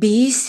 20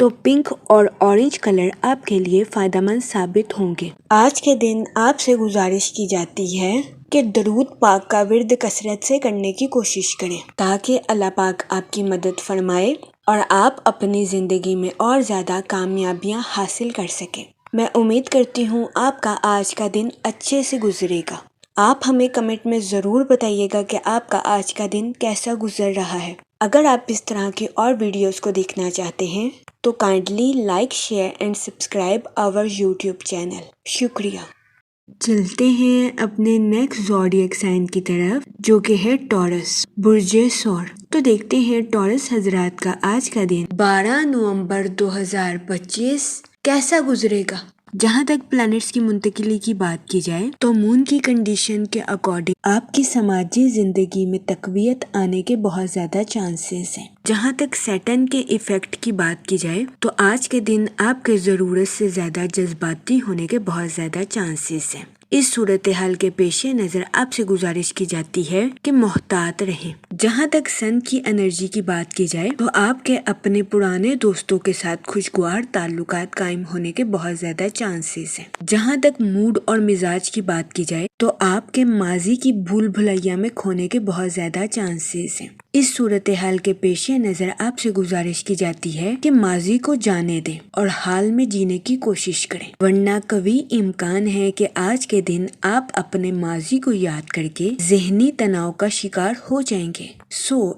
تو پنک اور orange colour آپ کے لیے فائدہ مند ثابت ہوں گے۔ آج کے دن آپ سے گزارش کی جاتی ہے کہ درود پاک کا ورد کثرت سے کرنے کی کوشش کریں تاکہ اللہ پاک آپ کی مدد فرمائے اور آپ اپنی زندگی میں اور زیادہ کامیابیاں حاصل کر سکیں۔ میں امید کرتی ہوں آپ کا آج کا دن اچھے سے گزرے گا۔ آپ ہمیں کمنٹ میں ضرور بتائیے گا کہ آپ کا آج کا دن کیسا گزر رہا ہے۔ اگر آپ اس طرح کی اور ویڈیوز کو دیکھنا چاہتے ہیں تو kindly like, share and subscribe our YouTube channel. شکریہ۔ چلتے ہیں اپنے نیکسٹ زوڈیک سائن کی طرف جو کہ ہے ٹورس، برج ثور۔ تو دیکھتے ہیں ٹورس حضرات کا آج کا دن 12 نومبر 2025 کیسا گزرے گا۔ جہاں تک پلانٹس کی منتقلی کی بات کی جائے تو مون کی کنڈیشن کے اکارڈنگ آپ کی سماجی زندگی میں تقویت آنے کے بہت زیادہ چانسز ہیں۔ جہاں تک سیٹرن کے ایفیکٹ کی بات کی جائے تو آج کے دن آپ کے ضرورت سے زیادہ جذباتی ہونے کے بہت زیادہ چانسز ہیں۔ اس صورتحال کے پیش نظر آپ سے گزارش کی جاتی ہے کہ محتاط رہیں۔ جہاں تک سن کی انرجی کی بات کی جائے تو آپ کے اپنے پرانے دوستوں کے ساتھ خوشگوار تعلقات قائم ہونے کے بہت زیادہ چانسز ہیں۔ جہاں تک موڈ اور مزاج کی بات کی جائے تو آپ کے ماضی کی بھول بھلائیا میں کھونے کے بہت زیادہ چانسز ہیں۔ اس صورتحال کے پیش نظر آپ سے گزارش کی جاتی ہے کہ ماضی کو جانے دیں اور حال میں جینے کی کوشش کریں، ورنہ قوی امکان ہے کہ آج کے دن آپ اپنے ماضی کو یاد کر کے ذہنی تناؤ کا شکار ہو جائیں گے۔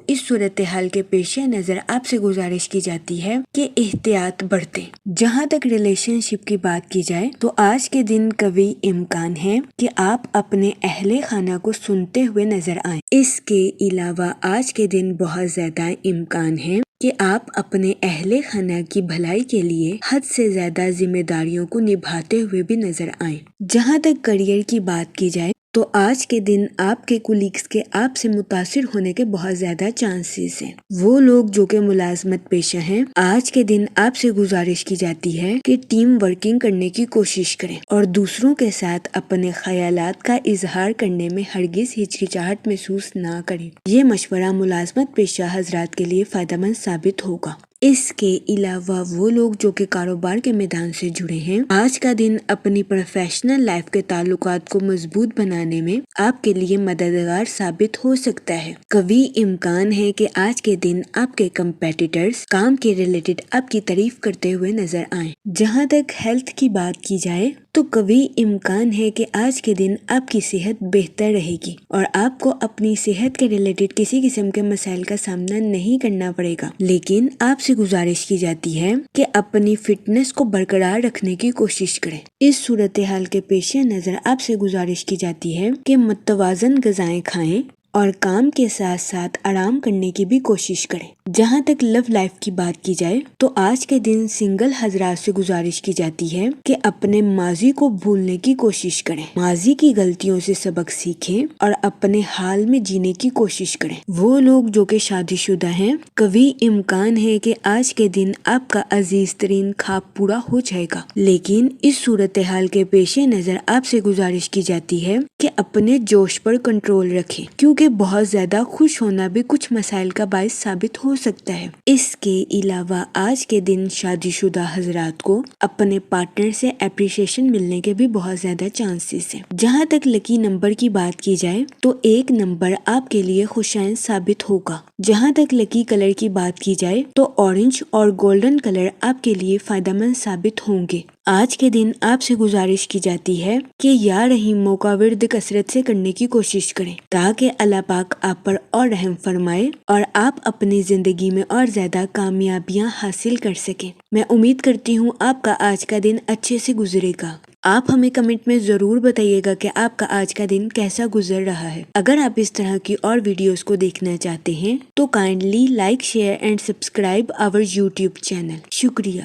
اس صورتحال کے پیش نظر آپ سے گزارش کی جاتی ہے کہ احتیاط برتیں۔ جہاں تک ریلیشن شپ کی بات کی جائے تو آج کے دن قوی امکان ہے کہ آپ اپنے اہل خانہ کو سنتے ہوئے نظر آئیں۔ اس کے علاوہ آج کے دن بہت زیادہ امکان ہے کہ آپ اپنے اہل خانہ کی بھلائی کے لیے حد سے زیادہ ذمہ داریوں کو نبھاتے ہوئے بھی نظر آئیں۔ جہاں تک کریئر کی بات کی جائے تو آج کے دن آپ کے کولیگز کے آپ سے متاثر ہونے کے بہت زیادہ چانسز ہیں۔ وہ لوگ جو کہ ملازمت پیشہ ہیں، آج کے دن آپ سے گزارش کی جاتی ہے کہ ٹیم ورکنگ کرنے کی کوشش کریں اور دوسروں کے ساتھ اپنے خیالات کا اظہار کرنے میں ہرگز ہچکچاہٹ محسوس نہ کریں۔ یہ مشورہ ملازمت پیشہ حضرات کے لیے فائدہ مند ثابت ہوگا۔ اس کے علاوہ وہ لوگ جو کہ کاروبار کے میدان سے جڑے ہیں، آج کا دن اپنی پروفیشنل لائف کے تعلقات کو مضبوط بنانے میں آپ کے لیے مددگار ثابت ہو سکتا ہے۔ قوی امکان ہے کہ آج کے دن آپ کے کمپیٹیٹرز کام کے ریلیٹڈ آپ کی تعریف کرتے ہوئے نظر آئیں۔ جہاں تک ہیلتھ کی بات کی جائے تو قوی امکان ہے کہ آج کے دن آپ کی صحت بہتر رہے گی اور آپ کو اپنی صحت کے ریلیٹڈ کسی قسم کے مسائل کا سامنا نہیں کرنا پڑے گا، لیکن آپ سے گزارش کی جاتی ہے کہ اپنی فٹنس کو برقرار رکھنے کی کوشش کریں۔ اس صورتحال کے پیش نظر آپ سے گزارش کی جاتی ہے کہ متوازن غذائیں کھائیں اور کام کے ساتھ ساتھ آرام کرنے کی بھی کوشش کریں۔ جہاں تک لو لائف کی بات کی جائے تو آج کے دن سنگل حضرات سے گزارش کی جاتی ہے کہ اپنے ماضی کو بھولنے کی کوشش کریں، ماضی کی غلطیوں سے سبق سیکھیں اور اپنے حال میں جینے کی کوشش کریں۔ وہ لوگ جو کہ شادی شدہ ہیں، قوی امکان ہے کہ آج کے دن آپ کا عزیز ترین خواب پورا ہو جائے گا، لیکن اس صورتحال کے پیش نظر آپ سے گزارش کی جاتی ہے کہ اپنے جوش پر کنٹرول رکھیں، کیونکہ بہت زیادہ خوش ہونا بھی کچھ مسائل کا باعث ثابت ہو سکتا ہے۔ اس کے علاوہ آج کے دن شادی شدہ حضرات کو اپنے پارٹنر سے اپریشیشن ملنے کے بھی بہت زیادہ چانسز ہیں۔ جہاں تک لکی نمبر کی بات کی جائے تو 1 نمبر آپ کے لیے خوشائن ثابت ہوگا۔ جہاں تک لکی کلر کی بات کی جائے تو اورنج اور گولڈن کلر آپ کے لیے فائدہ مند ثابت ہوں گے۔ آج کے دن آپ سے گزارش کی جاتی ہے کہ یا رحیموں کا ورد کثرت سے کرنے کی کوشش کریں تاکہ اللہ پاک آپ پر اور رحم فرمائے اور آپ اپنی زندگی میں اور زیادہ کامیابیاں حاصل کر سکیں۔ میں امید کرتی ہوں آپ کا آج کا دن اچھے سے گزرے گا۔ آپ ہمیں کمنٹ میں ضرور بتائیے گا کہ آپ کا آج کا دن کیسا گزر رہا ہے۔ اگر آپ اس طرح کی اور ویڈیوز کو دیکھنا چاہتے ہیں تو kindly like, share and subscribe our YouTube channel. شکریہ۔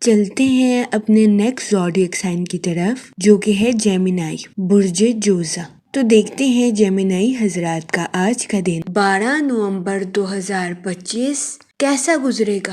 چلتے ہیں اپنے نیکسٹ زوڈیک سائن کی طرف جو کہ ہے جیمینائی، برج جوزا۔ تو دیکھتے ہیں جیمینائی حضرات کا آج کا دن 12 نومبر 2025 کیسا گزرے گا۔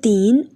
3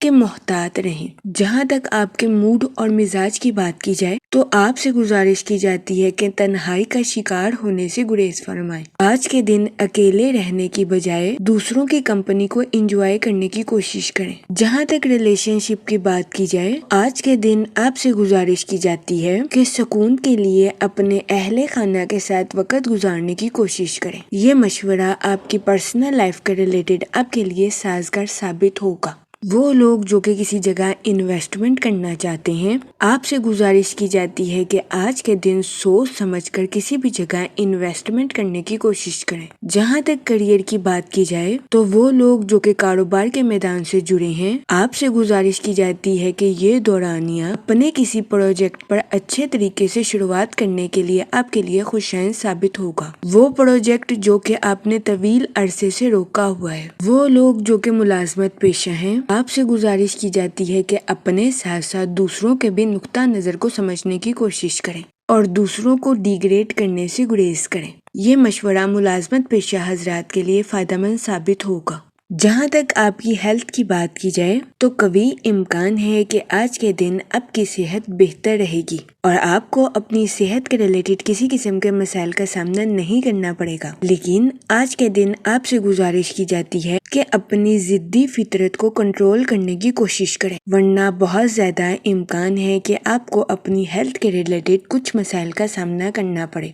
کہ محتاط رہیں۔ جہاں تک آپ کے موڈ اور مزاج کی بات کی جائے تو آپ سے گزارش کی جاتی ہے کہ تنہائی کا شکار ہونے سے گریز فرمائیں۔ آج کے دن اکیلے رہنے کی بجائے دوسروں کی کمپنی کو انجوائے کرنے کی کوشش کریں۔ جہاں تک ریلیشن شپ کی بات کی جائے، آج کے دن آپ سے گزارش کی جاتی ہے کہ سکون کے لیے اپنے اہل خانہ کے ساتھ وقت گزارنے کی کوشش کریں۔ یہ مشورہ آپ کی پرسنل لائف کے ریلیٹڈ آپ کے لیے سازگار ثابت ہوگا۔ وہ لوگ جو کہ کسی جگہ انویسٹمنٹ کرنا چاہتے ہیں، آپ سے گزارش کی جاتی ہے کہ آج کے دن سوچ سمجھ کر کسی بھی جگہ انویسٹمنٹ کرنے کی کوشش کریں۔ جہاں تک کیریئر کی بات کی جائے تو وہ لوگ جو کہ کاروبار کے میدان سے جڑے ہیں، آپ سے گزارش کی جاتی ہے کہ یہ دورانیہ اپنے کسی پروجیکٹ پر اچھے طریقے سے شروعات کرنے کے لیے آپ کے لیے خوشائن ثابت ہوگا۔ وہ پروجیکٹ جو کہ آپ نے طویل عرصے سے روکا ہوا ہے۔ وہ لوگ جو کہ ملازمت پیشہ ہیں، آپ سے گزارش کی جاتی ہے کہ اپنے ساتھ ساتھ دوسروں کے بھی نقطہ نظر کو سمجھنے کی کوشش کریں اور دوسروں کو ڈیگریڈ کرنے سے گریز کریں۔ یہ مشورہ ملازمت پیشہ حضرات کے لیے فائدہ مند ثابت ہوگا۔ جہاں تک آپ کی ہیلتھ کی بات کی جائے تو قوی امکان ہے کہ آج کے دن آپ کی صحت بہتر رہے گی اور آپ کو اپنی صحت کے ریلیٹڈ کسی قسم کے مسائل کا سامنا نہیں کرنا پڑے گا، لیکن آج کے دن آپ سے گزارش کی جاتی ہے کہ اپنی ضدی فطرت کو کنٹرول کرنے کی کوشش کریں، ورنہ بہت زیادہ امکان ہے کہ آپ کو اپنی ہیلتھ کے ریلیٹڈ کچھ مسائل کا سامنا کرنا پڑے۔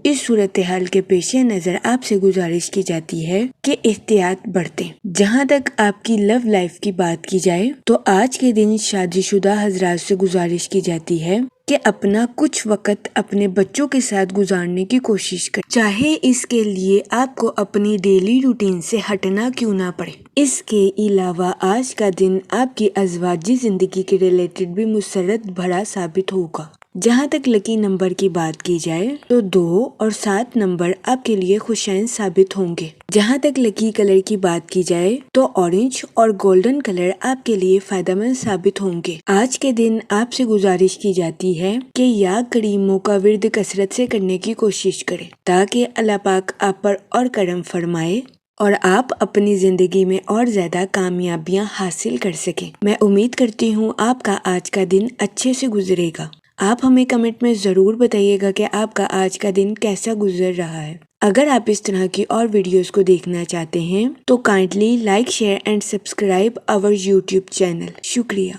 اس صورتحال کے پیش نظر آپ سے گزارش کی جاتی ہے کہ احتیاط برتیں۔ جہاں تک آپ کی لو لائف کی بات کی جائے تو آج کے دن شادی شدہ حضرات سے گزارش کی جاتی ہے کہ اپنا کچھ وقت اپنے بچوں کے ساتھ گزارنے کی کوشش کریں، چاہے اس کے لیے آپ کو اپنی ڈیلی روٹین سے ہٹنا کیوں نہ پڑے۔ اس کے علاوہ آج کا دن آپ کی ازواجی زندگی کے ریلیٹڈ بھی مسرت بھرا ثابت ہوگا۔ جہاں تک لکی نمبر کی بات کی جائے تو 2 اور 7 نمبر آپ کے لیے خوشائن ثابت ہوں گے۔ جہاں تک لکی کلر کی بات کی جائے تو اورنج اور گولڈن کلر آپ کے لیے فائدہ مند ثابت ہوں گے۔ آج کے دن آپ سے گزارش کی جاتی ہے کہ یا کریموں کا ورد کثرت سے کرنے کی کوشش کریں تاکہ اللہ پاک آپ پر اور کرم فرمائے اور آپ اپنی زندگی میں اور زیادہ کامیابیاں حاصل کر سکیں۔ میں امید کرتی ہوں آپ کا آج کا دن اچھے سے گزرے گا۔ آپ ہمیں کمنٹ میں ضرور بتائیے گا کہ آپ کا آج کا دن کیسا گزر رہا ہے۔ اگر آپ اس طرح کی اور ویڈیوز کو دیکھنا چاہتے ہیں تو kindly like, share and subscribe our YouTube channel. شکریہ۔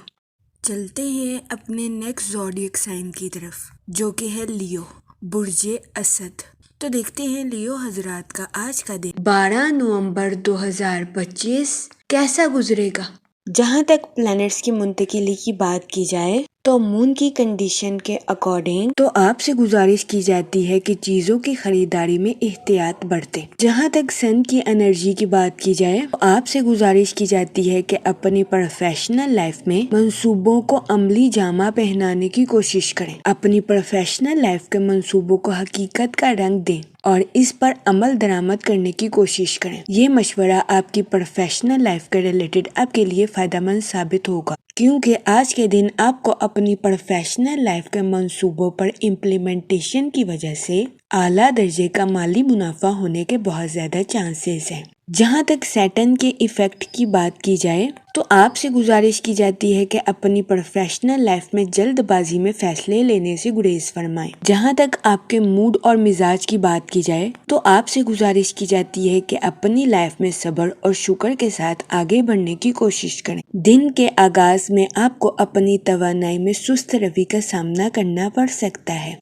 چلتے ہیں اپنے نیکسٹ زوڈیک سائن کی طرف جو کہ ہے لیو، برج اسد۔ تو دیکھتے ہیں لیو حضرات کا آج کا دن 12 نومبر 2025 کیسا گزرے گا۔ جہاں تک پلانٹس کی منتقلی کی بات کی جائے تو مون کی کنڈیشن کے اکارڈنگ تو آپ سے گزارش کی جاتی ہے کہ چیزوں کی خریداری میں احتیاط برتیں۔ جہاں تک سن کی انرجی کی بات کی جائے تو آپ سے گزارش کی جاتی ہے کہ اپنی پروفیشنل لائف میں منصوبوں کو عملی جامہ پہنانے کی کوشش کریں، اپنی پروفیشنل لائف کے منصوبوں کو حقیقت کا رنگ دیں اور اس پر عمل درآمد کرنے کی کوشش کریں۔ یہ مشورہ آپ کی پروفیشنل لائف کے ریلیٹڈ آپ کے لیے فائدہ مند ثابت ہوگا، کیونکہ آج کے دن آپ کو اپنی پروفیشنل لائف کے منصوبوں پر امپلیمنٹیشن کی وجہ سے اعلیٰ درجے کا مالی منافع ہونے کے بہت زیادہ چانسز ہیں۔ جہاں تک سیٹن کے ایفیکٹ کی بات کی جائے تو آپ سے گزارش کی جاتی ہے کہ اپنی پروفیشنل لائف میں جلد بازی میں فیصلے لینے سے گریز فرمائیں۔ جہاں تک آپ کے موڈ اور مزاج کی بات کی جائے تو آپ سے گزارش کی جاتی ہے کہ اپنی لائف میں صبر اور شکر کے ساتھ آگے بڑھنے کی کوشش کریں۔ دن کے آغاز میں آپ کو اپنی توانائی میں سست روی کا سامنا کرنا پڑ سکتا ہے۔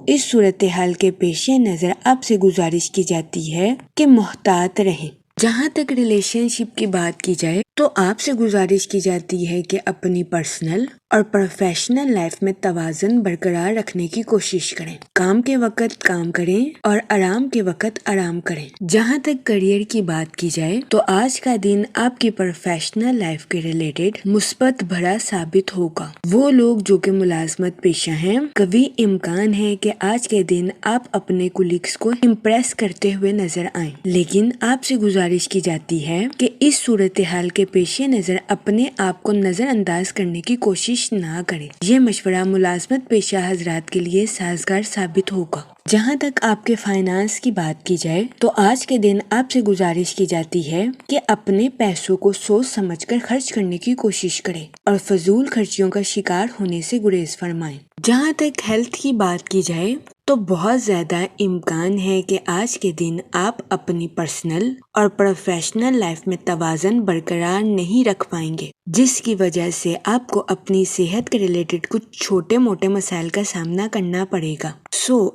اس صورتحال کے پیش نظر آپ سے گزارش کی جاتی ہے کہ محتاط رہیں۔ جہاں تک ریلیشن شپ کی بات کی جائے تو آپ سے گزارش کی جاتی ہے کہ اپنی پرسنل اور پروفیشنل لائف میں توازن برقرار رکھنے کی کوشش کریں، کام کے وقت کام کریں اور آرام کے وقت آرام کریں۔ جہاں تک کیریئر کی بات کی جائے تو آج کا دن آپ کی پروفیشنل لائف کے ریلیٹڈ مثبت بھرا ثابت ہوگا۔ وہ لوگ جو کہ ملازمت پیشہ ہیں، قوی امکان ہے کہ آج کے دن آپ اپنے کولیگز کو امپریس کرتے ہوئے نظر آئیں، لیکن آپ سے گزارش کی جاتی ہے کہ اس صورتحال کے پیش نظر اپنے آپ کو نظر انداز کرنے کی کوشش کوشش نہ کریں۔ یہ مشورہ ملازمت پیشہ حضرات کے لیے سازگار ثابت ہوگا۔ جہاں تک آپ کے فائنانس کی بات کی جائے تو آج کے دن آپ سے گزارش کی جاتی ہے کہ اپنے پیسوں کو سوچ سمجھ کر خرچ کرنے کی کوشش کریں اور فضول خرچیوں کا شکار ہونے سے گریز فرمائیں۔ جہاں تک ہیلتھ کی بات کی جائے تو بہت زیادہ امکان ہے کہ آج کے دن آپ اپنی پرسنل اور پروفیشنل لائف میں توازن برقرار نہیں رکھ پائیں گے، جس کی وجہ سے آپ کو اپنی صحت کے ریلیٹڈ کچھ چھوٹے موٹے مسائل کا سامنا کرنا پڑے گا۔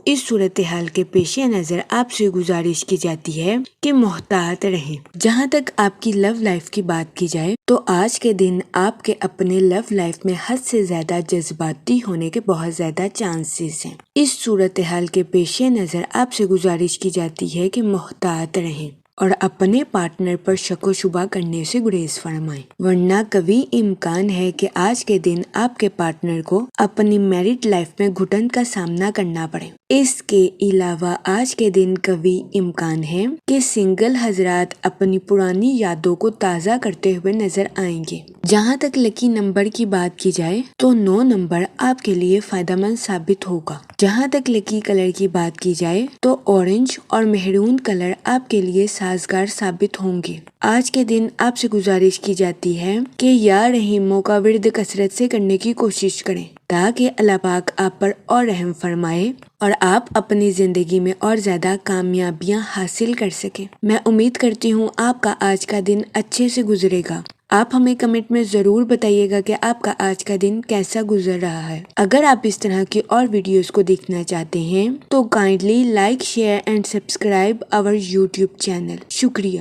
اس صورتحال کے پیش نظر آپ سے گزارش کی جاتی ہے کہ محتاط رہیں۔ جہاں تک آپ کی لو لائف کی بات کی جائے تو آج کے دن آپ کے اپنے لو لائف میں حد سے زیادہ جذباتی ہونے کے بہت زیادہ چانسز ہیں۔ اس صورتحال کے پیش نظر آپ سے گزارش کی جاتی ہے کہ محتاط رہیں اور اپنے پارٹنر پر شک و شبہ کرنے سے گریز فرمائیں، ورنہ قوی امکان ہے کہ آج کے دن آپ کے پارٹنر کو اپنی میرڈ لائف میں گھٹن کا سامنا کرنا پڑے۔ اس کے علاوہ آج کے دن قوی امکان ہے کہ سنگل حضرات اپنی پرانی یادوں کو تازہ کرتے ہوئے نظر آئیں گے۔ جہاں تک لکی نمبر کی بات کی جائے تو 9 نمبر آپ کے لیے فائدہ مند ثابت ہوگا۔ جہاں تک لکی کلر کی بات کی جائے تو اورنج اور مہرون کلر آپ کے لیے سازگار ثابت ہوں گے۔ آج کے دن آپ سے گزارش کی جاتی ہے کہ یا رحیموں کا ورد کثرت سے کرنے کی کوشش کریں تاکہ اللہ پاک آپ پر اور رحم فرمائے اور آپ اپنی زندگی میں اور زیادہ کامیابیاں حاصل کر سکیں۔ میں امید کرتی ہوں آپ کا آج کا دن اچھے سے گزرے گا۔ آپ ہمیں کمنٹ میں ضرور بتائیے گا کہ آپ کا آج کا دن کیسا گزر رہا ہے۔ اگر آپ اس طرح کی اور ویڈیوز کو دیکھنا چاہتے ہیں تو kindly like, share and subscribe our YouTube channel. شکریہ۔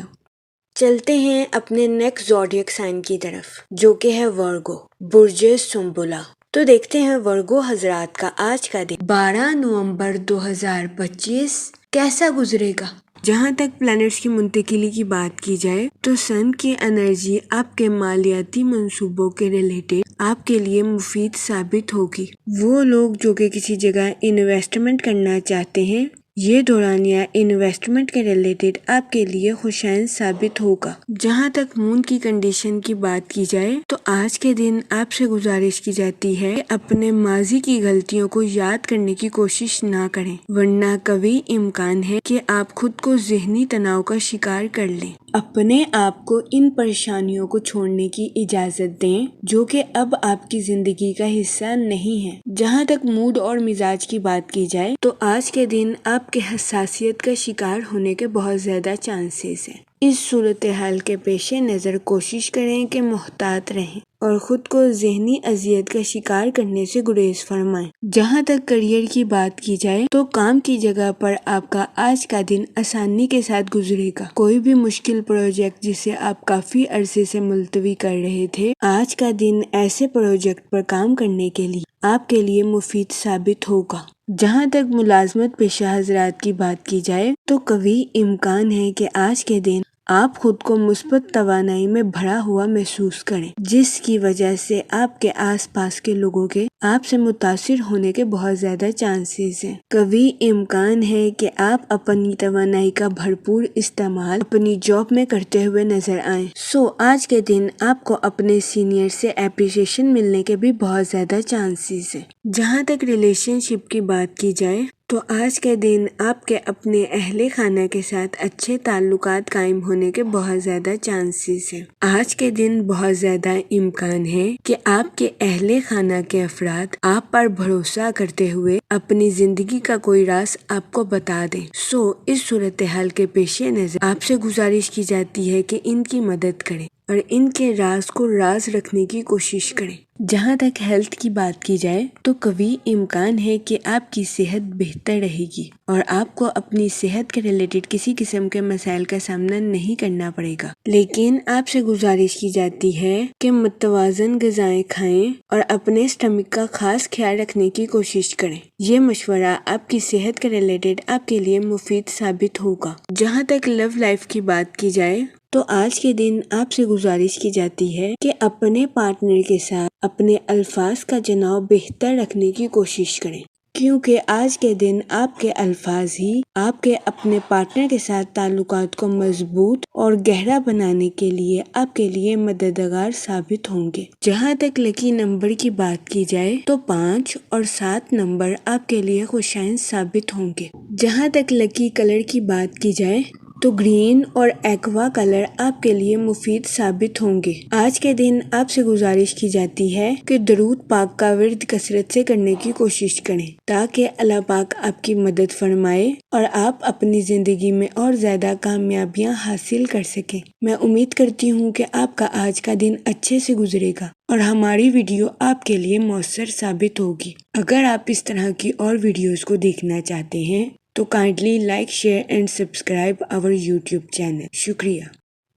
چلتے ہیں اپنے نیکسٹ زوڈیک سائن کی طرف جو کہ ہے ورگو، برج سنبلا۔ تو دیکھتے ہیں ورگو حضرات کا آج کا دن 12 نومبر 2025 کیسا گزرے گا۔ جہاں تک پلانٹس کی منتقلی کی بات کی جائے تو سن کی انرجی آپ کے مالیاتی منصوبوں کے ریلیٹڈ آپ کے لیے مفید ثابت ہوگی۔ وہ لوگ جو کہ کسی جگہ انویسٹمنٹ کرنا چاہتے ہیں، یہ دورانیہ انویسٹمنٹ کے ریلیٹڈ آپ کے لیے خوشائن ثابت ہوگا۔ جہاں تک مون کی کنڈیشن کی بات کی جائے تو آج کے دن آپ سے گزارش کی جاتی ہے کہ اپنے ماضی کی غلطیوں کو یاد کرنے کی کوشش نہ کریں، ورنہ قوی امکان ہے کہ آپ خود کو ذہنی تناؤ کا شکار کر لیں۔ اپنے آپ کو ان پریشانیوں کو چھوڑنے کی اجازت دیں جو کہ اب آپ کی زندگی کا حصہ نہیں ہے۔ جہاں تک موڈ اور مزاج کی بات کی جائے تو آج کے دن آپ کے حساسیت کا شکار ہونے کے بہت زیادہ چانسز ہیں۔ اس صورتحال کے پیش نظر کوشش کریں کہ محتاط رہیں اور خود کو ذہنی اذیت کا شکار کرنے سے گریز فرمائیں۔ جہاں تک کریئر کی بات کی جائے تو کام کی جگہ پر آپ کا آج کا دن آسانی کے ساتھ گزرے گا۔ کوئی بھی مشکل پروجیکٹ جسے آپ کافی عرصے سے ملتوی کر رہے تھے، آج کا دن ایسے پروجیکٹ پر کام کرنے کے لیے آپ کے لیے مفید ثابت ہوگا۔ جہاں تک ملازمت پیشہ حضرات کی بات کی جائے تو قوی امکان ہے کہ آج کے دن آپ خود کو مثبت توانائی میں بھرا ہوا محسوس کریں، جس کی وجہ سے آپ کے آس پاس کے لوگوں کے آپ سے متاثر ہونے کے بہت زیادہ چانسز ہیں۔ قوی امکان ہے کہ آپ اپنی توانائی کا بھرپور استعمال اپنی جاب میں کرتے ہوئے نظر آئیں۔ آج کے دن آپ کو اپنے سینئر سے اپریشیشن ملنے کے بھی بہت زیادہ چانسز ہیں۔ جہاں تک ریلیشن شپ کی بات کی جائے تو آج کے دن آپ کے اپنے اہل خانہ کے ساتھ اچھے تعلقات قائم ہونے کے بہت زیادہ چانسز ہیں۔ آج کے دن بہت زیادہ امکان ہے کہ آپ کے اہل خانہ کے افراد آپ پر بھروسہ کرتے ہوئے اپنی زندگی کا کوئی راز آپ کو بتا دیں۔ اس صورتحال کے پیش نظر آپ سے گزارش کی جاتی ہے کہ ان کی مدد کریں اور ان کے راز کو راز رکھنے کی کوشش کریں۔ جہاں تک ہیلتھ کی بات کی جائے تو قوی امکان ہے کہ آپ کی صحت بہتر رہے گی اور آپ کو اپنی صحت کے ریلیٹڈ کسی قسم کے مسائل کا سامنا نہیں کرنا پڑے گا، لیکن آپ سے گزارش کی جاتی ہے کہ متوازن غذائیں کھائیں اور اپنے اسٹمک کا خاص خیال رکھنے کی کوشش کریں۔ یہ مشورہ آپ کی صحت کے ریلیٹڈ آپ کے لیے مفید ثابت ہوگا۔ جہاں تک لو لائف کی بات کی جائے تو آج کے دن آپ سے گزارش کی جاتی ہے کہ اپنے پارٹنر کے ساتھ اپنے الفاظ کا چناؤ بہتر رکھنے کی کوشش کریں۔ کیونکہ آج کے دن آپ کے الفاظ ہی آپ کے اپنے پارٹنر کے ساتھ تعلقات کو مضبوط اور گہرا بنانے کے لیے آپ کے لیے مددگار ثابت ہوں گے۔ جہاں تک لکی نمبر کی بات کی جائے تو 5 اور 7 نمبر آپ کے لیے خوشائن ثابت ہوں گے۔ جہاں تک لکی کلر کی بات کی جائے تو گرین اور ایکوا کلر آپ کے لیے مفید ثابت ہوں گے۔ آج کے دن آپ سے گزارش کی جاتی ہے کہ درود پاک کا ورد کثرت سے کرنے کی کوشش کریں تاکہ اللہ پاک آپ کی مدد فرمائے اور آپ اپنی زندگی میں اور زیادہ کامیابیاں حاصل کر سکیں۔ میں امید کرتی ہوں کہ آپ کا آج کا دن اچھے سے گزرے گا اور ہماری ویڈیو آپ کے لیے مؤثر ثابت ہوگی۔ اگر آپ اس طرح کی اور ویڈیوز کو دیکھنا چاہتے ہیں تو kindly like share and subscribe our YouTube channel. شکریہ۔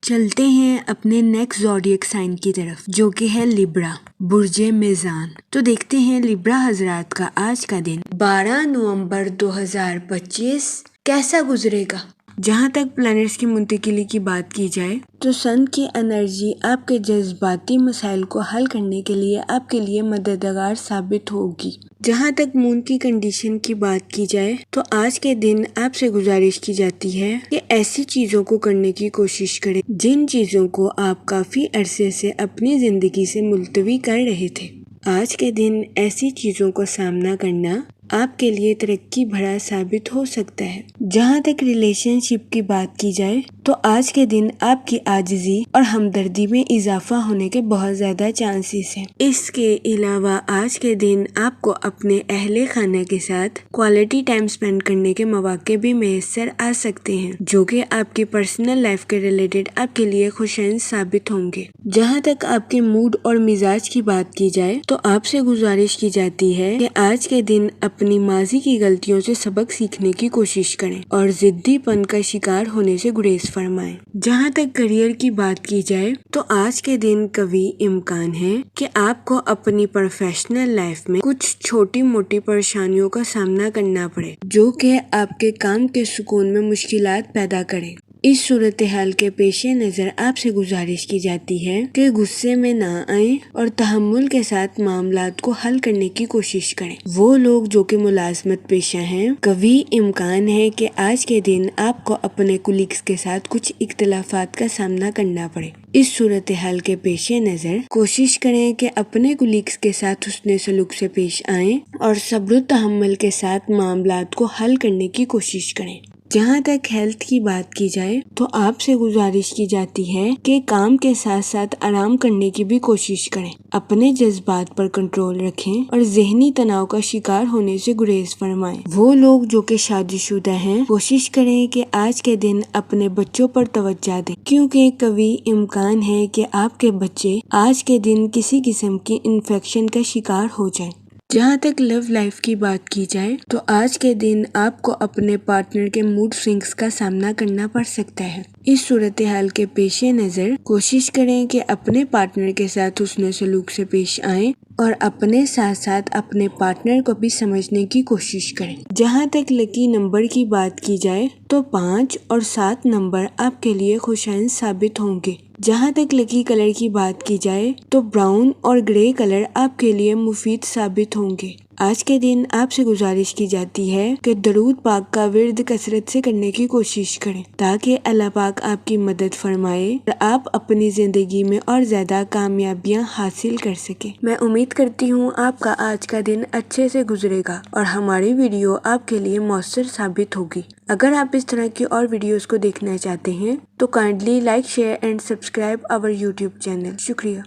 چلتے ہیں اپنے نیکسٹ زوڈیک سائن کی طرف جو کہ ہے لیبرا، برج میزان۔ تو دیکھتے ہیں لیبرا حضرات کا آج کا دن 12 نومبر 2025 کیسا گزرے گا۔ جہاں تک پلانٹس کی منتقلی کی بات کی جائے تو سن کی انرجی آپ کے جذباتی مسائل کو حل کرنے کے لیے آپ کے لیے مددگار ثابت ہوگی۔ جہاں تک مون کی کنڈیشن کی بات کی جائے تو آج کے دن آپ سے گزارش کی جاتی ہے کہ ایسی چیزوں کو کرنے کی کوشش کریں جن چیزوں کو آپ کافی عرصے سے اپنی زندگی سے ملتوی کر رہے تھے۔ آج کے دن ایسی چیزوں کو سامنا کرنا آپ کے لیے ترقی بھرا ثابت ہو سکتا ہے۔ جہاں تک ریلیشن شپ کی بات کی جائے تو آج کے دن آپ کی عاجزی اور ہمدردی میں اضافہ ہونے کے بہت زیادہ چانسز ہیں۔ اس کے علاوہ آج کے دن آپ کو اپنے اہل خانہ کے ساتھ کوالٹی ٹائم سپینڈ کرنے کے مواقع بھی میسر آ سکتے ہیں جو کہ آپ کی پرسنل لائف کے ریلیٹڈ آپ کے لیے خوشائن ثابت ہوں گے۔ جہاں تک آپ کے موڈ اور مزاج کی بات کی جائے تو آپ سے گزارش کی جاتی ہے کہ آج کے دن اپنی ماضی کی غلطیوں سے سبق سیکھنے کی کوشش کریں اور ضدی پن کا شکار ہونے سے گریز فرمائیں۔ جہاں تک کریئر کی بات کی جائے تو آج کے دن قوی امکان ہے کہ آپ کو اپنی پروفیشنل لائف میں کچھ چھوٹی موٹی پریشانیوں کا سامنا کرنا پڑے جو کہ آپ کے کام کے سکون میں مشکلات پیدا کریں۔ اس صورتحال کے پیش نظر آپ سے گزارش کی جاتی ہے کہ غصے میں نہ آئیں اور تحمل کے ساتھ معاملات کو حل کرنے کی کوشش کریں۔ وہ لوگ جو کہ ملازمت پیشہ ہیں، قوی امکان ہے کہ آج کے دن آپ کو اپنے کولیگز کے ساتھ کچھ اختلافات کا سامنا کرنا پڑے۔ اس صورتحال کے پیش نظر کوشش کریں کہ اپنے کولیگز کے ساتھ حسن سلوک سے پیش آئیں اور صبر و تحمل کے ساتھ معاملات کو حل کرنے کی کوشش کریں۔ جہاں تک ہیلتھ کی بات کی جائے تو آپ سے گزارش کی جاتی ہے کہ کام کے ساتھ ساتھ آرام کرنے کی بھی کوشش کریں، اپنے جذبات پر کنٹرول رکھیں اور ذہنی تناؤ کا شکار ہونے سے گریز فرمائیں۔ وہ لوگ جو کہ شادی شدہ ہیں کوشش کریں کہ آج کے دن اپنے بچوں پر توجہ دیں کیونکہ قوی امکان ہے کہ آپ کے بچے آج کے دن کسی قسم کی انفیکشن کا شکار ہو جائیں۔ جہاں تک لو لائف کی بات کی جائے تو آج کے دن آپ کو اپنے پارٹنر کے موڈ سوئنگز کا سامنا کرنا پڑ سکتا ہے۔ اس صورتحال کے پیش نظر کوشش کریں کہ اپنے پارٹنر کے ساتھ حسن سلوک سے پیش آئیں اور اپنے ساتھ ساتھ اپنے پارٹنر کو بھی سمجھنے کی کوشش کریں۔ جہاں تک لکی نمبر کی بات کی جائے تو 5 اور 7 نمبر آپ کے لیے خوشائن ثابت ہوں گے۔ جہاں تک لکی کلر کی بات کی جائے تو براؤن اور گرے کلر آپ کے لیے مفید ثابت ہوں گے۔ آج کے دن آپ سے گزارش کی جاتی ہے کہ درود پاک کا ورد کثرت سے کرنے کی کوشش کریں تاکہ اللہ پاک آپ کی مدد فرمائے اور آپ اپنی زندگی میں اور زیادہ کامیابیاں حاصل کر سکیں۔ میں امید کرتی ہوں آپ کا آج کا دن اچھے سے گزرے گا اور ہماری ویڈیو آپ کے لیے مؤثر ثابت ہوگی۔ اگر آپ اس طرح کی اور ویڈیوز کو دیکھنا چاہتے ہیں تو kindly like share and subscribe our YouTube channel. شکریہ۔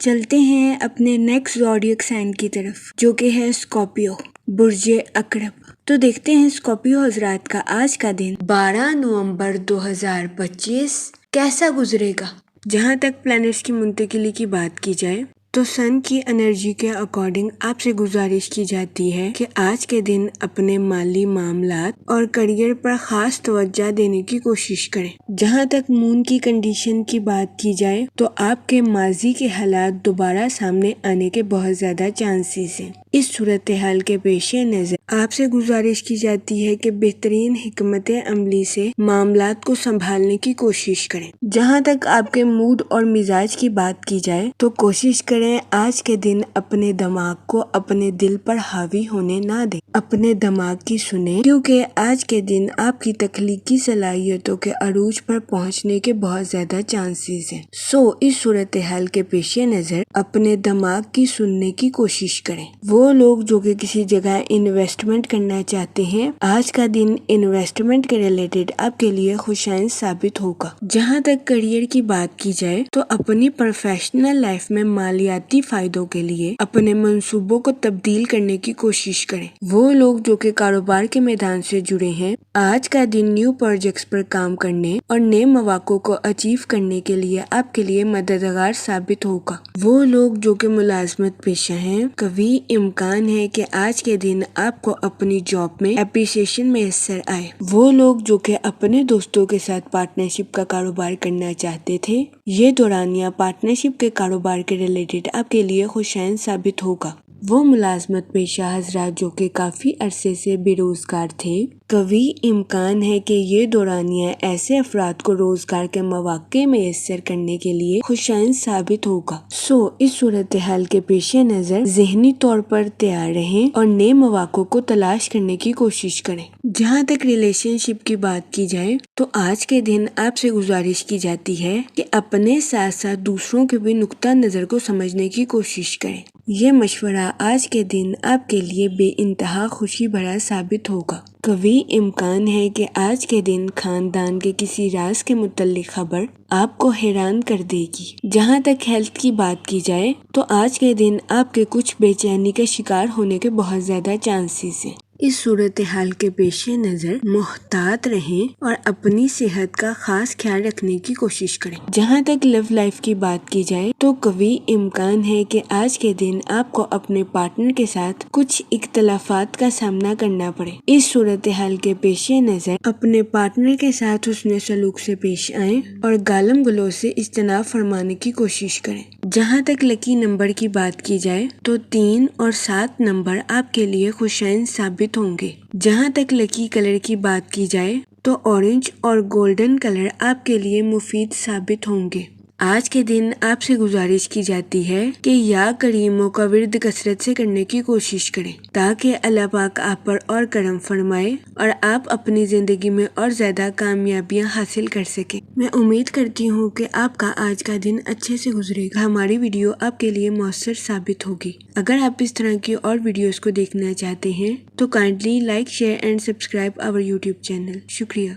چلتے ہیں اپنے نیکسٹ زوڈیک سائن کی طرف جو کہ ہے اسکارپیو، برج عقرب۔ تو دیکھتے ہیں اسکارپیو حضرات کا آج کا دن 12 نومبر 2025 کیسا گزرے گا۔ جہاں تک پلانٹس کی منتقلی کی بات کی جائے تو سن کی انرجی کے اکارڈنگ آپ سے گزارش کی جاتی ہے کہ آج کے دن اپنے مالی معاملات اور کریئر پر خاص توجہ دینے کی کوشش کریں۔ جہاں تک مون کی کنڈیشن کی بات کی جائے تو آپ کے ماضی کے حالات دوبارہ سامنے آنے کے بہت زیادہ چانسز ہیں۔ اس صورتحال کے پیش نظر آپ سے گزارش کی جاتی ہے کہ بہترین حکمت عملی سے معاملات کو سنبھالنے کی کوشش کریں۔ جہاں تک آپ کے موڈ اور مزاج کی بات کی جائے تو کوشش کریں آج کے دن اپنے دماغ کو اپنے دل پر حاوی ہونے نہ دیں، اپنے دماغ کی سنیں، کیونکہ آج کے دن آپ کی تخلیقی صلاحیتوں کے عروج پر پہنچنے کے بہت زیادہ چانسز ہیں۔ اس صورتحال کے پیش نظر اپنے دماغ کی سننے کی کوشش کریں۔ وہ لوگ جو کہ کسی جگہ انویسٹمنٹ کرنا چاہتے ہیں، آج کا دن انویسٹمنٹ کے ریلیٹڈ آپ کے لیے خوشائن ثابت ہوگا۔ جہاں تک کیریئر کی بات کی جائے تو اپنی پروفیشنل لائف میں مالیاتی فائدوں کے لیے اپنے منصوبوں کو تبدیل کرنے کی کوشش کریں۔ وہ لوگ جو کہ کاروبار کے میدان سے جڑے ہیں، آج کا دن نیو پروجیکٹس پر کام کرنے اور نئے مواقع کو اچیو کرنے کے لیے آپ کے لیے مددگار ثابت ہوگا۔ وہ لوگ جو کہ ملازمت پیشہ ہیں، قوی امکان ہے کہ آج کے دن آپ کو اپنی جاب میں اپریسیشن میسر آئے۔ وہ لوگ جو کہ اپنے دوستوں کے ساتھ پارٹنرشپ کا کاروبار کرنا چاہتے تھے، یہ دورانیہ پارٹنرشپ کے کاروبار کے ریلیٹڈ آپ کے لیے خوشائن ثابت ہوگا۔ وہ ملازمت پیشہ حضرات جو کہ کافی عرصے سے بے روزگار تھے، قوی امکان ہے کہ یہ دورانیہ ایسے افراد کو روزگار کے مواقع میسر کرنے کے لیے خوشائن ثابت ہوگا۔ اس صورتحال کے پیش نظر ذہنی طور پر تیار رہیں اور نئے مواقع کو تلاش کرنے کی کوشش کریں۔ جہاں تک ریلیشن شپ کی بات کی جائے تو آج کے دن آپ سے گزارش کی جاتی ہے کہ اپنے ساتھ ساتھ دوسروں کے بھی نقطہ نظر کو سمجھنے کی کوشش کریں۔ یہ مشورہ آج کے دن آپ کے لیے بے انتہا خوشی بھرا ثابت ہوگا۔ قوی امکان ہے کہ آج کے دن خاندان کے کسی راز کے متعلق خبر آپ کو حیران کر دے گی۔ جہاں تک ہیلتھ کی بات کی جائے تو آج کے دن آپ کے کچھ بے چینی کا شکار ہونے کے بہت زیادہ چانسز ہیں۔ اس صورتحال کے پیش نظر محتاط رہیں اور اپنی صحت کا خاص خیال رکھنے کی کوشش کریں۔ جہاں تک لو لائف کی بات کی جائے تو قوی امکان ہے کہ آج کے دن آپ کو اپنے پارٹنر کے ساتھ کچھ اختلافات کا سامنا کرنا پڑے۔ اس صورتحال کے پیش نظر اپنے پارٹنر کے ساتھ حسن سلوک سے پیش آئیں اور گالم گلوچ سے اجتناب فرمانے کی کوشش کریں۔ جہاں تک لکی نمبر کی بات کی جائے تو 3 اور 7 نمبر آپ کے لیے خوشائن ثابت ہوں گے۔ جہاں تک لکی کلر کی بات کی جائے تو اورنج اور گولڈن کلر آپ کے لیے مفید ثابت ہوں گے۔ آج کے دن آپ سے گزارش کی جاتی ہے کہ یا کریموں کا ورد کثرت سے کرنے کی کوشش کریں تاکہ اللہ پاک آپ پر اور کرم فرمائے اور آپ اپنی زندگی میں اور زیادہ کامیابیاں حاصل کر سکیں۔ میں امید کرتی ہوں کہ آپ کا آج کا دن اچھے سے گزرے گا۔ ہماری ویڈیو آپ کے لیے مؤثر ثابت ہوگی۔ اگر آپ اس طرح کی اور ویڈیوز کو دیکھنا چاہتے ہیں تو kindly like, share and subscribe our YouTube channel. شکریہ۔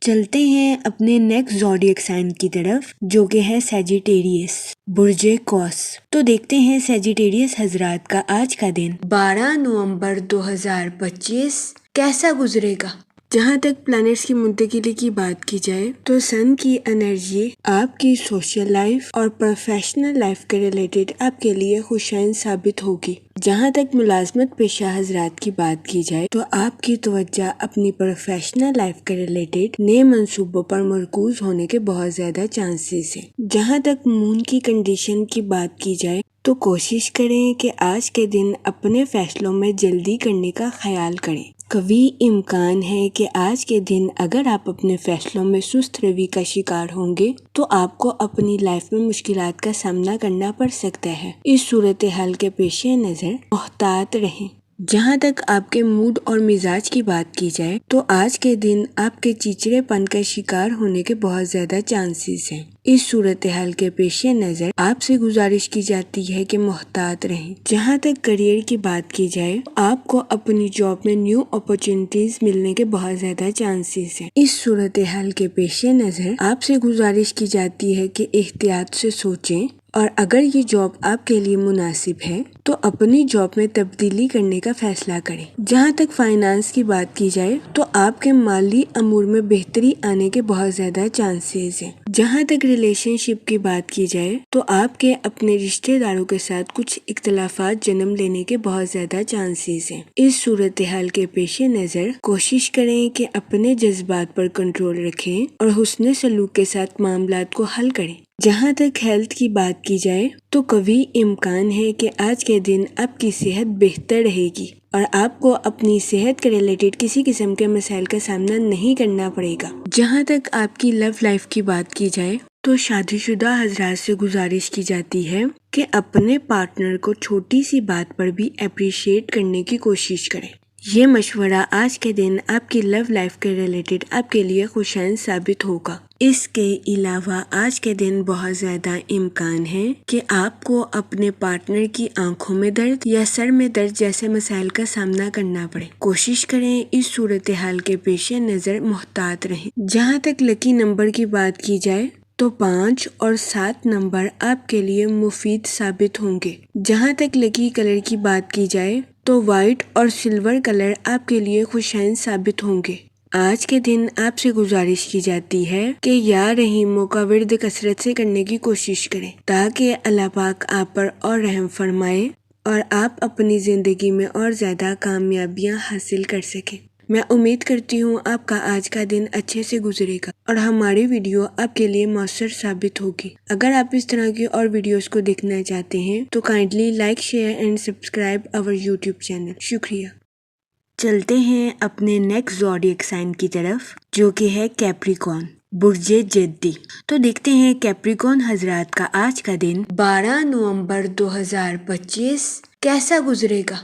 چلتے ہیں اپنے نیکسٹ زوڈیک سائن کی طرف جو کہ ہے سیجیٹیریس، برج قوس۔ تو دیکھتے ہیں سیجیٹیریس حضرات کا آج کا دن 12 نومبر 2025 کیسا گزرے گا۔ جہاں تک پلانٹس کی منتقلی کی بات کی جائے تو سن کی انرجی آپ کی سوشل لائف اور پروفیشنل لائف کے ریلیٹڈ آپ کے لیے خوشائن ثابت ہوگی۔ جہاں تک ملازمت پیشہ حضرات کی بات کی جائے تو آپ کی توجہ اپنی پروفیشنل لائف کے ریلیٹڈ نئے منصوبوں پر مرکوز ہونے کے بہت زیادہ چانسز ہیں۔ جہاں تک مون کی کنڈیشن کی بات کی جائے تو کوشش کریں کہ آج کے دن اپنے فیصلوں میں جلدی کرنے کا خیال کریں۔ قوی امکان ہے کہ آج کے دن اگر آپ اپنے فیصلوں میں سست روی کا شکار ہوں گے تو آپ کو اپنی لائف میں مشکلات کا سامنا کرنا پڑ سکتا ہے۔ اس صورتحال کے پیش نظر محتاط رہیں۔ جہاں تک آپ کے موڈ اور مزاج کی بات کی جائے تو آج کے دن آپ کے چڑچڑے پن کا شکار ہونے کے بہت زیادہ چانسز ہیں۔ اس صورتحال کے پیش نظر آپ سے گزارش کی جاتی ہے کہ محتاط رہیں۔ جہاں تک کیریئر کی بات کی جائے آپ کو اپنی جاب میں نیو اپرچونٹیز ملنے کے بہت زیادہ چانسز ہیں۔ اس صورتحال کے پیش نظر آپ سے گزارش کی جاتی ہے کہ احتیاط سے سوچیں اور اگر یہ جاب آپ کے لیے مناسب ہے تو اپنی جاب میں تبدیلی کرنے کا فیصلہ کریں۔ جہاں تک فائنانس کی بات کی جائے تو آپ کے مالی امور میں بہتری آنے کے بہت زیادہ چانسز ہیں۔ جہاں تک ریلیشن شپ کی بات کی جائے تو آپ کے اپنے رشتہ داروں کے ساتھ کچھ اختلافات جنم لینے کے بہت زیادہ چانسز ہیں۔ اس صورتحال کے پیش نظر کوشش کریں کہ اپنے جذبات پر کنٹرول رکھیں اور حسن سلوک کے ساتھ معاملات کو حل کریں۔ جہاں تک ہیلتھ کی بات کی جائے تو قوی امکان ہے کہ آج کے دن آپ کی صحت بہتر رہے گی اور آپ کو اپنی صحت کے ریلیٹڈ کسی قسم کے مسائل کا سامنا نہیں کرنا پڑے گا۔ جہاں تک آپ کی لو لائف کی بات کی جائے تو شادی شدہ حضرات سے گزارش کی جاتی ہے کہ اپنے پارٹنر کو چھوٹی سی بات پر بھی اپریشیٹ کرنے کی کوشش کریں۔ یہ مشورہ آج کے دن آپ کی لو لائف کے ریلیٹڈ آپ کے لیے خوشائن ثابت ہوگا۔ اس کے علاوہ آج کے دن بہت زیادہ امکان ہے کہ آپ کو اپنے پارٹنر کی آنکھوں میں درد یا سر میں درد جیسے مسائل کا سامنا کرنا پڑے۔ کوشش کریں اس صورتحال کے پیش نظر محتاط رہیں۔ جہاں تک لکی نمبر کی بات کی جائے تو 5 اور 7 نمبر آپ کے لیے مفید ثابت ہوں گے۔ جہاں تک لکی کلر کی بات کی جائے تو وائٹ اور سلور کلر آپ کے لیے خوشائن ثابت ہوں گے۔ آج کے دن آپ سے گزارش کی جاتی ہے کہ یا رحیموں کا ورد کثرت سے کرنے کی کوشش کریں تاکہ اللہ پاک آپ پر اور رحم فرمائے اور آپ اپنی زندگی میں اور زیادہ کامیابیاں حاصل کر سکیں۔ میں امید کرتی ہوں آپ کا آج کا دن اچھے سے گزرے گا اور ہماری ویڈیو آپ کے لیے مؤثر ثابت ہوگی۔ اگر آپ اس طرح کی اور ویڈیوز کو دیکھنا چاہتے ہیں تو kindly like, share and subscribe our YouTube channel. شکریہ۔ چلتے ہیں اپنے نیکسٹ زوڈیک سائن کی طرف جو کہ ہے کیپریکون، برج جدی۔ تو دیکھتے ہیں کیپریکون حضرات کا آج کا دن 12 نومبر 2025 کیسا گزرے گا۔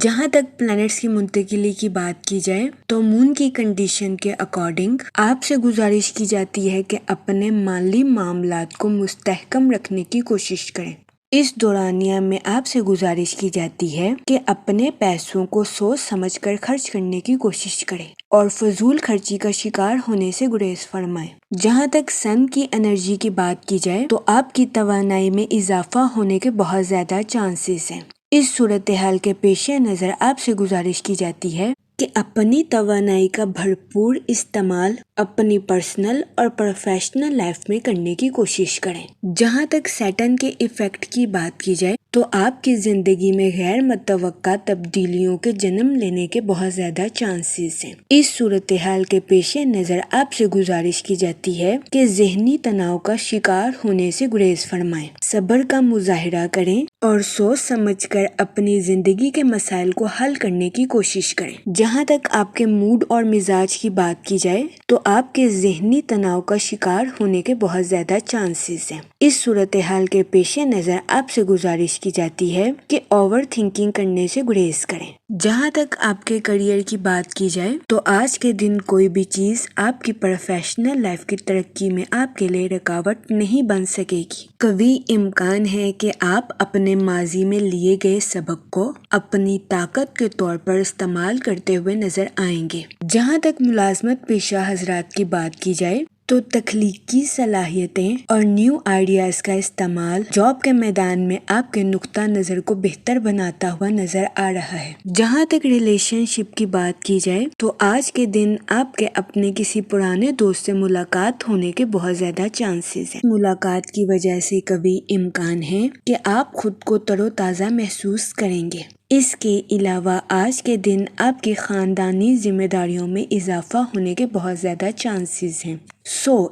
جہاں تک پلانٹس کی منتقلی کی بات کی جائے تو مون کی کنڈیشن کے اکارڈنگ آپ سے گزارش کی جاتی ہے کہ اپنے مالی معاملات کو مستحکم رکھنے کی کوشش کریں۔ اس دورانیہ میں آپ سے گزارش کی جاتی ہے کہ اپنے پیسوں کو سوچ سمجھ کر خرچ کرنے کی کوشش کریں اور فضول خرچی کا شکار ہونے سے گریز فرمائیں۔ جہاں تک سن کی انرجی کی بات کی جائے تو آپ کی توانائی میں اضافہ ہونے کے بہت زیادہ چانسز ہیں۔ اس صورتحال کے پیش نظر آپ سے گزارش کی جاتی ہے کہ اپنی توانائی کا بھرپور استعمال اپنی پرسنل اور پروفیشنل لائف میں کرنے کی کوشش کریں۔ جہاں تک سیٹن کے ایفیکٹ کی بات کی جائے تو آپ کی زندگی میں غیر متوقع تبدیلیوں کے جنم لینے کے بہت زیادہ چانسز ہیں۔ اس صورتحال کے پیش نظر آپ سے گزارش کی جاتی ہے کہ ذہنی تناؤ کا شکار ہونے سے گریز فرمائیں، صبر کا مظاہرہ کریں اور سوچ سمجھ کر اپنی زندگی کے مسائل کو حل کرنے کی کوشش کریں۔ جہاں تک آپ کے موڈ اور مزاج کی بات کی جائے تو آپ کے ذہنی تناؤ کا شکار ہونے کے بہت زیادہ چانسز ہیں۔ اس صورتحال کے پیش نظر آپ سے گزارش کی جاتی ہے کہ اوور تھنکنگ کرنے سے گریز کریں۔ جہاں تک آپ کے کریئر کی بات کی جائے تو آج کے دن کوئی بھی چیز آپ کی پروفیشنل لائف کی ترقی میں آپ کے لیے رکاوٹ نہیں بن سکے گی۔ قوی امکان ہے کہ آپ اپنے ماضی میں لیے گئے سبق کو اپنی طاقت کے طور پر استعمال کرتے ہوئے نظر آئیں گے۔ جہاں تک ملازمت پیشہ حضرات کی بات کی جائے تو تخلیقی صلاحیتیں اور نیو آئیڈیاز کا استعمال جاب کے میدان میں آپ کے نقطہ نظر کو بہتر بناتا ہوا نظر آ رہا ہے۔ جہاں تک ریلیشن شپ کی بات کی جائے تو آج کے دن آپ کے اپنے کسی پرانے دوست سے ملاقات ہونے کے بہت زیادہ چانسز ہیں۔ ملاقات کی وجہ سے قوی امکان ہے کہ آپ خود کو تر و تازہ محسوس کریں گے۔ اس کے علاوہ آج کے دن آپ کی خاندانی ذمہ داریوں میں اضافہ ہونے کے بہت زیادہ چانسز ہیں۔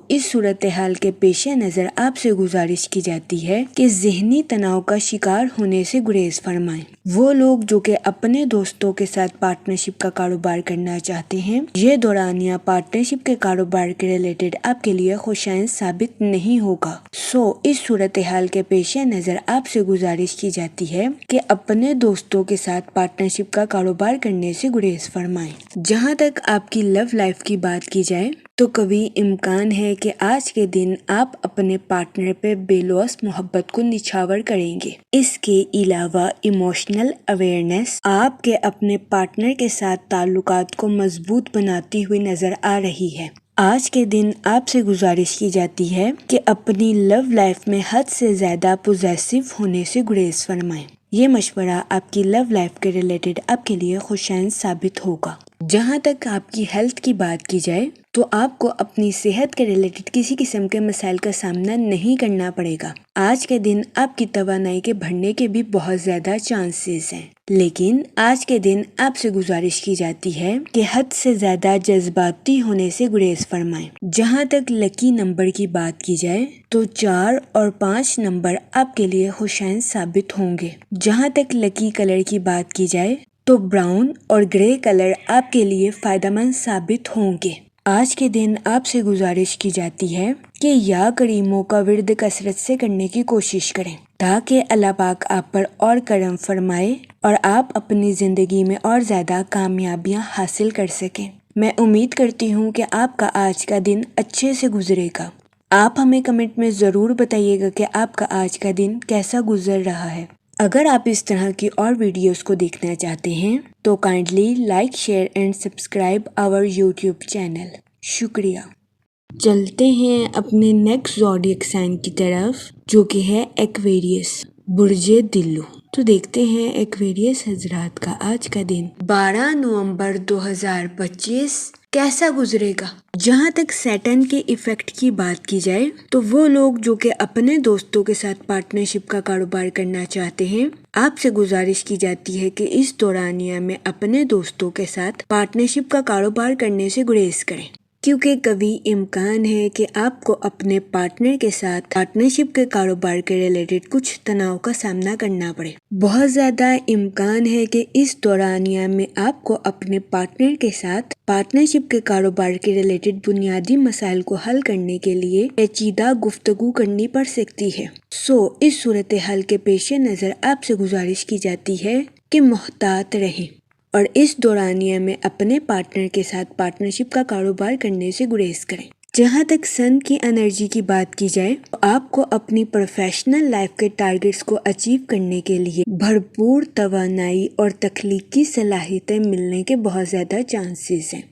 اس صورتحال کے پیش نظر آپ سے گزارش کی جاتی ہے کہ ذہنی تناؤ کا شکار ہونے سے گریز فرمائیں۔ وہ لوگ جو کہ اپنے دوستوں کے ساتھ پارٹنرشپ کا کاروبار کرنا چاہتے ہیں، یہ دورانیہ پارٹنرشپ کے کاروبار کے ریلیٹڈ آپ کے لیے خوشائن ثابت نہیں ہوگا۔ اس صورتحال کے پیش نظر آپ سے گزارش کی جاتی ہے کہ اپنے دوستوں کے ساتھ پارٹنرشپ کا کاروبار کرنے سے گریز فرمائیں۔ جہاں تک آپ کی لو لائف کی بات کی جائے تو قوی امکان ہے کہ آج کے دن آپ اپنے پارٹنر پہ بے لوث محبت کو نچھاور کریں گے۔ اس کے علاوہ ایموشنل اویئرنیس آپ کے اپنے پارٹنر کے ساتھ تعلقات کو مضبوط بناتی ہوئی نظر آ رہی ہے۔ آج کے دن آپ سے گزارش کی جاتی ہے کہ اپنی لو لائف میں حد سے زیادہ پوزیسو ہونے سے گریز فرمائیں۔ یہ مشورہ آپ کی لو لائف کے ریلیٹڈ آپ کے لیے خوشائن ثابت ہوگا۔ جہاں تک آپ کی ہیلتھ کی بات کی جائے تو آپ کو اپنی صحت کے ریلیٹڈ کسی قسم کے مسائل کا سامنا نہیں کرنا پڑے گا۔ آج کے دن آپ کی توانائی کے بڑھنے کے بھی بہت زیادہ چانسز ہیں، لیکن آج کے دن آپ سے گزارش کی جاتی ہے کہ حد سے زیادہ جذباتی ہونے سے گریز فرمائیں۔ جہاں تک لکی نمبر کی بات کی جائے تو 4 اور 5 نمبر آپ کے لیے خوشائن ثابت ہوں گے۔ جہاں تک لکی کلر کی بات کی جائے تو براؤن اور گرے کلر آپ کے لیے فائدہ مند ثابت ہوں گے۔ آج کے دن آپ سے گزارش کی جاتی ہے کہ یا کریموں کا ورد کثرت سے کرنے کی کوشش کریں تاکہ اللہ پاک آپ پر اور کرم فرمائے اور آپ اپنی زندگی میں اور زیادہ کامیابیاں حاصل کر سکیں۔ میں امید کرتی ہوں کہ آپ کا آج کا دن اچھے سے گزرے گا۔ آپ ہمیں کمنٹ میں ضرور بتائیے گا کہ آپ کا آج کا دن کیسا گزر رہا ہے۔ اگر آپ اس طرح کی اور ویڈیوز کو دیکھنا چاہتے ہیں تو kindly like, share and subscribe our YouTube channel. شکریہ۔ چلتے ہیں اپنے نیکسٹ زوڈیک سائن کی طرف جو کہ ہے ایکویریس، برج دلو۔ تو دیکھتے ہیں ایکویریس حضرات کا آج کا دن 12 نومبر 2025 کیسا گزرے گا۔ جہاں تک سیٹرن کے ایفیکٹ کی بات کی جائے تو وہ لوگ جو کہ اپنے دوستوں کے ساتھ پارٹنرشپ کا کاروبار کرنا چاہتے ہیں، آپ سے گزارش کی جاتی ہے کہ اس دورانیہ میں اپنے دوستوں کے ساتھ پارٹنرشپ کا کاروبار کرنے سے گریز کریں، کیونکہ کبھی امکان ہے کہ آپ کو اپنے پارٹنر کے ساتھ پارٹنرشپ کے کاروبار کے ریلیٹڈ کچھ تناؤ کا سامنا کرنا پڑے۔ بہت زیادہ امکان ہے کہ اس دورانیہ میں آپ کو اپنے پارٹنر کے ساتھ پارٹنرشپ کے کاروبار کے ریلیٹڈ بنیادی مسائل کو حل کرنے کے لیے پیچیدہ گفتگو کرنی پڑ سکتی ہے۔ اس صورتحال کے پیش نظر آپ سے گزارش کی جاتی ہے کہ محتاط رہیں اور اس دورانیہ میں اپنے پارٹنر کے ساتھ پارٹنرشپ کا کاروبار کرنے سے گریز کریں۔ جہاں تک سن کی انرجی کی بات کی جائے تو آپ کو اپنی پروفیشنل لائف کے ٹارگٹس کو اچیو کرنے کے لیے بھرپور توانائی اور تخلیقی صلاحیتیں ملنے کے بہت زیادہ چانسز ہیں۔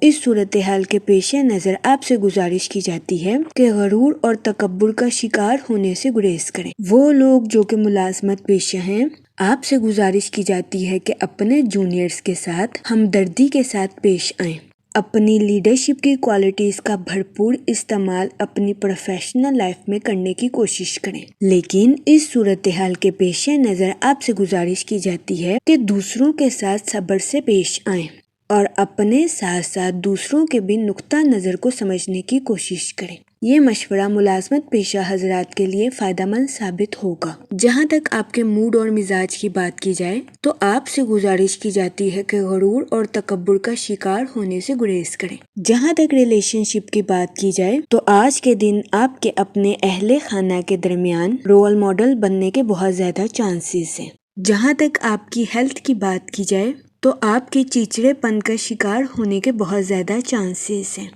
اس صورتحال کے پیش نظر آپ سے گزارش کی جاتی ہے کہ غرور اور تکبر کا شکار ہونے سے گریز کریں۔ وہ لوگ جو کہ ملازمت پیشہ ہیں، آپ سے گزارش کی جاتی ہے کہ اپنے جونیئرز کے ساتھ ہمدردی کے ساتھ پیش آئیں۔ اپنی لیڈرشپ کی کوالٹیز کا بھرپور استعمال اپنی پروفیشنل لائف میں کرنے کی کوشش کریں، لیکن اس صورتحال کے پیش نظر آپ سے گزارش کی جاتی ہے کہ دوسروں کے ساتھ صبر سے پیش آئیں اور اپنے ساتھ ساتھ دوسروں کے بھی نقطہ نظر کو سمجھنے کی کوشش کریں۔ یہ مشورہ ملازمت پیشہ حضرات کے لیے فائدہ مند ثابت ہوگا۔ جہاں تک آپ کے موڈ اور مزاج کی بات کی جائے تو آپ سے گزارش کی جاتی ہے کہ غرور اور تکبر کا شکار ہونے سے گریز کریں۔ جہاں تک ریلیشن شپ کی بات کی جائے تو آج کے دن آپ کے اپنے اہل خانہ کے درمیان رول ماڈل بننے کے بہت زیادہ چانسز ہیں۔ جہاں تک آپ کی ہیلتھ کی بات کی جائے تو آپ کے چیچڑے پن کا شکار ہونے کے بہت زیادہ چانسز ہیں۔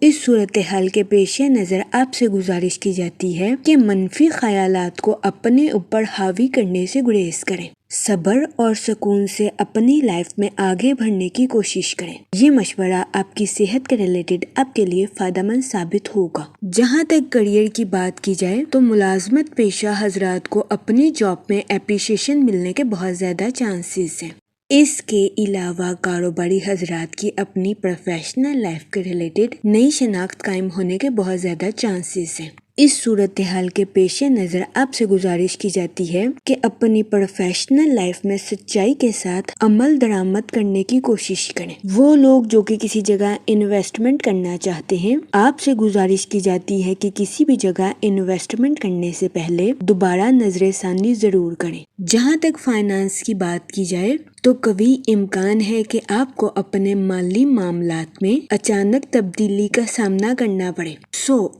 اس صورتحال کے پیش نظر آپ سے گزارش کی جاتی ہے کہ منفی خیالات کو اپنے اوپر حاوی کرنے سے گریز کریں۔ صبر اور سکون سے اپنی لائف میں آگے بڑھنے کی کوشش کریں۔ یہ مشورہ آپ کی صحت کے ریلیٹڈ آپ کے لیے فائدہ مند ثابت ہوگا۔ جہاں تک کریئر کی بات کی جائے تو ملازمت پیشہ حضرات کو اپنی جاب میں اپریشیشن ملنے کے بہت زیادہ چانسز ہیں۔ اس کے علاوہ کاروباری حضرات کی اپنی پروفیشنل لائف کے ریلیٹڈ نئی شناخت قائم ہونے کے بہت زیادہ چانسز ہیں۔ اس صورتحال کے پیش نظر آپ سے گزارش کی جاتی ہے کہ اپنی پروفیشنل لائف میں سچائی کے ساتھ عمل درآمد کرنے کی کوشش کریں۔ وہ لوگ جو کہ کسی جگہ انویسٹمنٹ کرنا چاہتے ہیں، آپ سے گزارش کی جاتی ہے کہ کسی بھی جگہ انویسٹمنٹ کرنے سے پہلے دوبارہ نظر ثانی ضرور کریں۔ جہاں تک فائنانس کی بات کی جائے تو کبھی امکان ہے کہ آپ کو اپنے مالی معاملات میں اچانک تبدیلی کا سامنا کرنا پڑے۔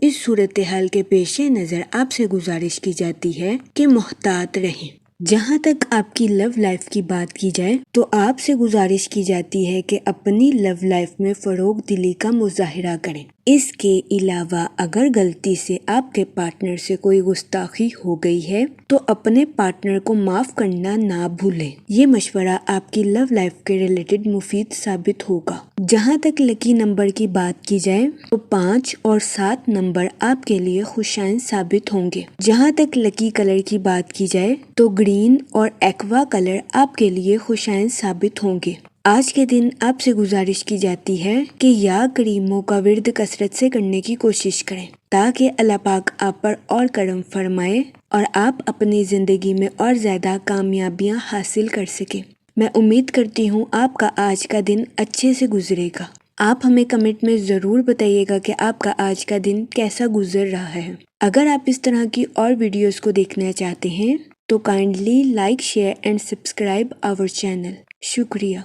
اس صورتحال کے پیش نظر آپ سے گزارش کی جاتی ہے کہ محتاط رہیں۔ جہاں تک آپ کی لو لائف کی بات کی جائے تو آپ سے گزارش کی جاتی ہے کہ اپنی لو لائف میں فروغ دلی کا مظاہرہ کریں۔ اس کے علاوہ اگر غلطی سے آپ کے پارٹنر سے کوئی گستاخی ہو گئی ہے تو اپنے پارٹنر کو معاف کرنا نہ بھولیں۔ یہ مشورہ آپ کی لو لائف کے ریلیٹڈ مفید ثابت ہوگا۔ جہاں تک لکی نمبر کی بات کی جائے تو 5 اور 7 نمبر آپ کے لیے خوشائن ثابت ہوں گے۔ جہاں تک لکی کلر کی بات کی جائے تو گرین اور ایکوا کلر آپ کے لیے خوشائن ثابت ہوں گے۔ آج کے دن آپ سے گزارش کی جاتی ہے کہ یا کریموں کا ورد کثرت سے کرنے کی کوشش کریں تاکہ اللہ پاک آپ پر اور کرم فرمائے اور آپ اپنی زندگی میں اور زیادہ کامیابیاں حاصل کر سکیں۔ میں امید کرتی ہوں آپ کا آج کا دن اچھے سے گزرے گا۔ آپ ہمیں کمنٹ میں ضرور بتائیے گا کہ آپ کا آج کا دن کیسا گزر رہا ہے۔ اگر آپ اس طرح کی اور ویڈیوز کو دیکھنا چاہتے ہیں تو kindly like, share and subscribe our channel. شکریہ۔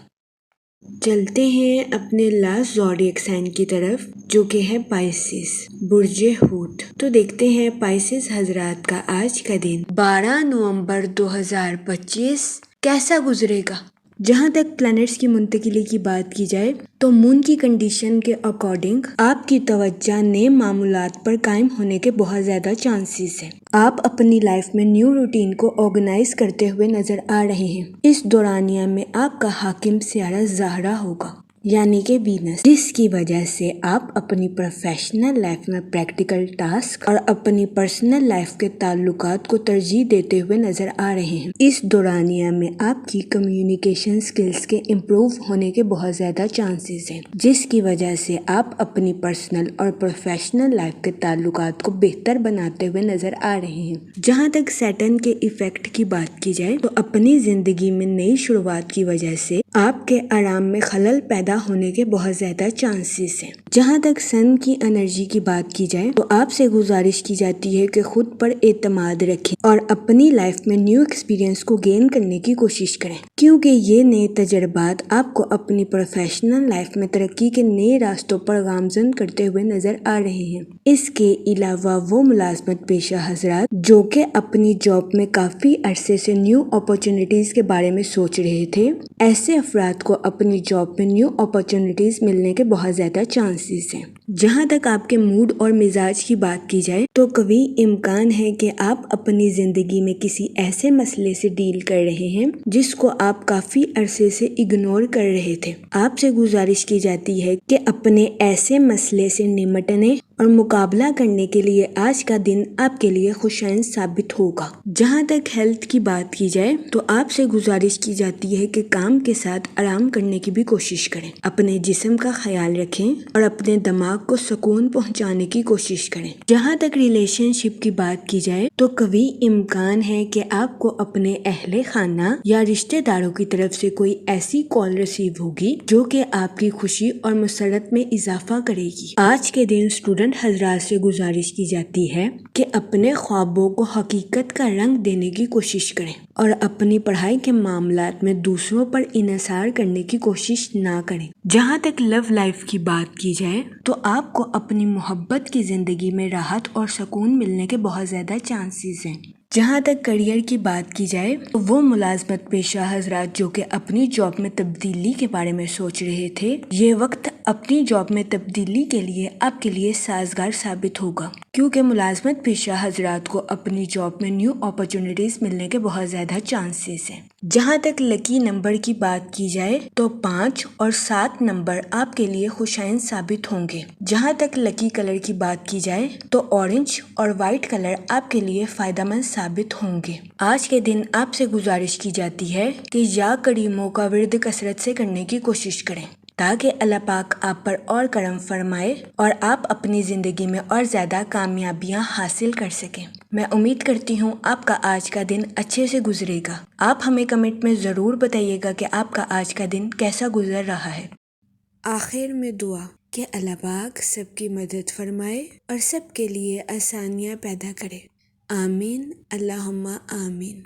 چلتے ہیں اپنے لاسٹ زوڈیک سائن کی طرف جو کہ ہے پائسس، برج حوت۔ تو دیکھتے ہیں پائسس حضرات کا آج کا دن 12 نومبر 2025 کیسا گزرے گا۔ جہاں تک پلانٹس کی منتقلی کی بات کی جائے تو مون کی کنڈیشن کے اکارڈنگ آپ کی توجہ نئے معمولات پر قائم ہونے کے بہت زیادہ چانسز ہیں۔ آپ اپنی لائف میں نیو روٹین کو آرگنائز کرتے ہوئے نظر آ رہے ہیں۔ اس دورانیہ میں آپ کا حاکم سیارہ زہرہ ہوگا یعنی کہ وینس، جس کی وجہ سے آپ اپنی پروفیشنل لائف میں پریکٹیکل ٹاسک اور اپنی پرسنل لائف کے تعلقات کو ترجیح دیتے ہوئے نظر آ رہے ہیں۔ اس دورانیہ میں آپ کی کمیونیکیشن سکلز کے امپروو ہونے کے بہت زیادہ چانسز ہیں، جس کی وجہ سے آپ اپنی پرسنل اور پروفیشنل لائف کے تعلقات کو بہتر بناتے ہوئے نظر آ رہے ہیں۔ جہاں تک سیٹرن کے ایفیکٹ کی بات کی جائے تو اپنی زندگی میں نئی شروعات کی وجہ سے آپ کے آرام میں خلل پیدا ہونے کے بہت زیادہ چانسز ہیں۔ جہاں تک سن کی انرجی کی بات کی جائے تو آپ سے گزارش کی جاتی ہے کہ خود پر اعتماد رکھیں اور اپنی لائف میں نیو ایکسپیرینس کو گین کرنے کی کوشش کریں، کیونکہ یہ نئے تجربات آپ کو اپنی پروفیشنل لائف میں ترقی کے نئے راستوں پر گامزن کرتے ہوئے نظر آ رہے ہیں۔ اس کے علاوہ وہ ملازمت پیشہ حضرات جو کہ اپنی جاب میں کافی عرصے سے نیو اپارچونٹیز کے بارے میں سوچ رہے تھے، ایسے افراد کو اپنی جاب میں نیو اپارچونٹیز ملنے کے بہت زیادہ چانسز ہیں۔ جہاں تک آپ کے موڈ اور مزاج کی بات کی جائے تو قوی امکان ہے کہ آپ اپنی زندگی میں کسی ایسے مسئلے سے ڈیل کر رہے ہیں جس کو آپ کافی عرصے سے اگنور کر رہے تھے۔ آپ سے گزارش کی جاتی ہے کہ اپنے ایسے مسئلے سے نمٹنے اور مقابلہ کرنے کے لیے آج کا دن آپ کے لیے خوشائن ثابت ہوگا۔ جہاں تک ہیلتھ کی بات کی جائے تو آپ سے گزارش کی جاتی ہے کہ کام کے ساتھ آرام کرنے کی بھی کوشش کریں، اپنے جسم کا خیال رکھیں اور اپنے دماغ کو سکون پہنچانے کی کوشش کریں۔ جہاں تک ریلیشن شپ کی بات کی جائے تو قوی امکان ہے کہ آپ کو اپنے اہل خانہ یا رشتہ داروں کی طرف سے کوئی ایسی کال ریسیو ہوگی جو کہ آپ کی خوشی اور مسرت میں اضافہ کرے گی۔ آج کے دن اسٹوڈنٹ حضرات سے گزارش کی جاتی ہے کہ اپنے خوابوں کو حقیقت کا رنگ دینے کی کوشش کریں اور اپنی پڑھائی کے معاملات میں دوسروں پر انحصار کرنے کی کوشش نہ کریں۔ جہاں تک لو لائف کی بات کی جائے تو آپ کو اپنی محبت کی زندگی میں راحت اور سکون ملنے کے بہت زیادہ چانسز ہیں۔ جہاں تک کریئر کی بات کی جائے تو وہ ملازمت پیشہ حضرات جو کہ اپنی جاب میں تبدیلی کے بارے میں سوچ رہے تھے، یہ وقت اپنی جاب میں تبدیلی کے لیے آپ کے لیے سازگار ثابت ہوگا، کیونکہ ملازمت پیشہ حضرات کو اپنی جاب میں نیو اپارچونٹیز ملنے کے بہت زیادہ چانسز ہیں۔ جہاں تک لکی نمبر کی بات کی جائے تو 5 اور 7 نمبر آپ کے لیے خوشائن ثابت ہوں گے۔ جہاں تک لکی کلر کی بات کی جائے تو اورنج اور وائٹ کلر آپ کے لیے فائدہ مند ثابت ہوں گے۔ آج کے دن آپ سے گزارش کی جاتی ہے کہ یا کریموں کا ورد کثرت سے کرنے کی کوشش کریں تاکہ اللہ پاک آپ پر اور کرم فرمائے اور آپ اپنی زندگی میں اور زیادہ کامیابیاں حاصل کر سکیں۔ میں امید کرتی ہوں آپ کا آج کا دن اچھے سے گزرے گا۔ آپ ہمیں کمنٹ میں ضرور بتائیے گا کہ آپ کا آج کا دن کیسا گزر رہا ہے۔ آخر میں دعا کہ اللہ پاک سب کی مدد فرمائے اور سب کے لیے آسانیاں پیدا کرے۔ آمین، اللہم آمین۔